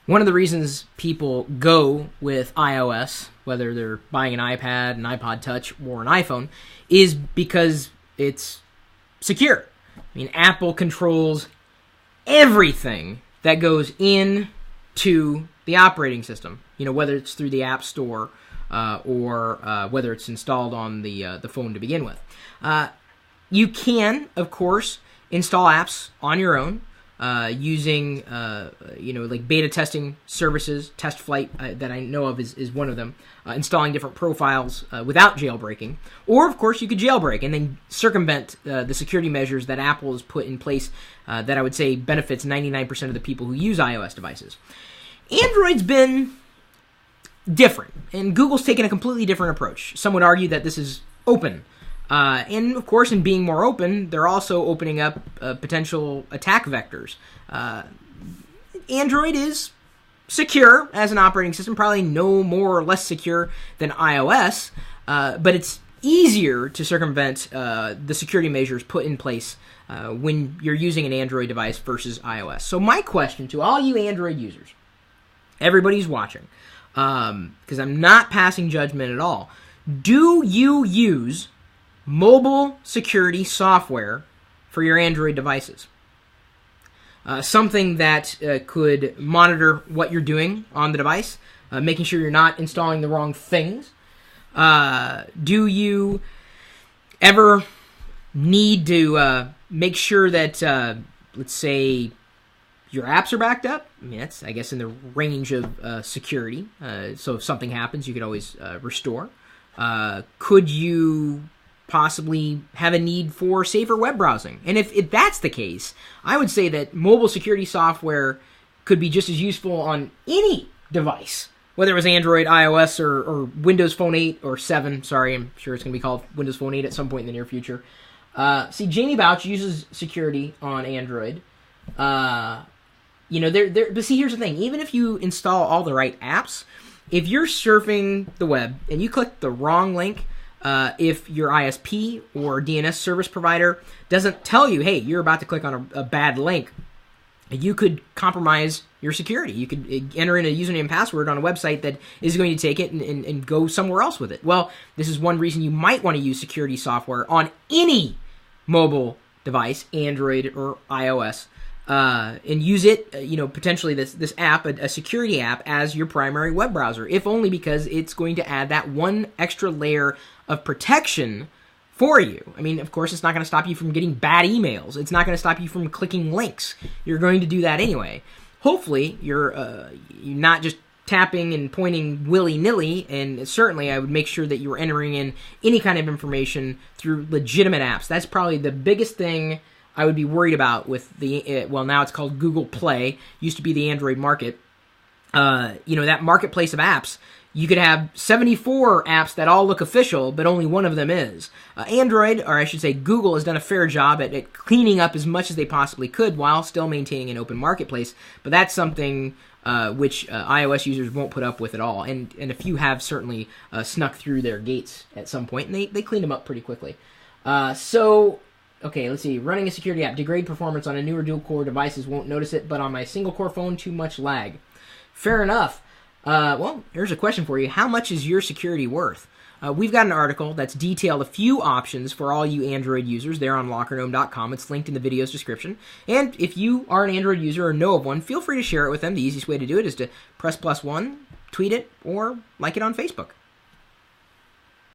One of the reasons people go with iOS, whether they're buying an iPad, an iPod Touch, or an iPhone, is because it's secure. I mean, Apple controls everything that goes into the operating system. You know, whether it's through the App Store or whether it's installed on the phone to begin with. You can, of course, install apps on your own. Using, like beta testing services, Test Flight that I know of is one of them, installing different profiles without jailbreaking. Or, of course, you could jailbreak and then circumvent the security measures that Apple has put in place that I would say benefits 99% of the people who use iOS devices. Android's been different, and Google's taken a completely different approach. Some would argue that this is open. And, of course, in being more open, they're also opening up potential attack vectors. Android is secure as an operating system, probably no more or less secure than iOS, but it's easier to circumvent the security measures put in place when you're using an Android device versus iOS. So my question to all you Android users, everybody's watching, because I'm not passing judgment at all, do you use mobile security software for your Android devices? Something that could monitor what you're doing on the device, making sure you're not installing the wrong things. Do you ever need to make sure that, let's say, your apps are backed up? I mean, that's, I guess, in the range of security. So if something happens, you could always restore. Could you possibly have a need for safer web browsing? And if that's the case, I would say that mobile security software could be just as useful on any device, whether it was Android, iOS, or Windows Phone 8 or 7. Sorry, I'm sure it's going to be called Windows Phone 8 at some point in the near future. See, Jamie Bouch uses security on Android. But see, here's the thing. Even if you install all the right apps, if you're surfing the web and you click the wrong link, if your ISP or DNS service provider doesn't tell you, hey, you're about to click on a bad link, you could compromise your security. You could enter in a username and password on a website that is going to take it and go somewhere else with it. Well, this is one reason you might want to use security software on any mobile device, Android or iOS, and use it, potentially this app, a security app, as your primary web browser, if only because it's going to add that one extra layer of protection for you. I mean, of course, it's not going to stop you from getting bad emails. It's not going to stop you from clicking links. You're going to do that anyway. Hopefully, you're not just tapping and pointing willy-nilly, and certainly I would make sure that you were entering in any kind of information through legitimate apps. That's probably the biggest thing I would be worried about with now it's called Google Play, used to be the Android market. That marketplace of apps, you could have 74 apps that all look official, but only one of them is. Android, or I should say Google, has done a fair job at cleaning up as much as they possibly could while still maintaining an open marketplace, but that's something which iOS users won't put up with at all, and a few have certainly snuck through their gates at some point, and they cleaned them up pretty quickly. Okay, let's see. Running a security app. Degrade performance on a newer dual-core devices. Won't notice it, but on my single-core phone, too much lag. Fair enough. Well, here's a question for you. How much is your security worth? We've got an article that's detailed a few options for all you Android users there on LockerGnome.com. It's linked in the video's description. And if you are an Android user or know of one, feel free to share it with them. The easiest way to do it is to press +1, tweet it, or like it on Facebook.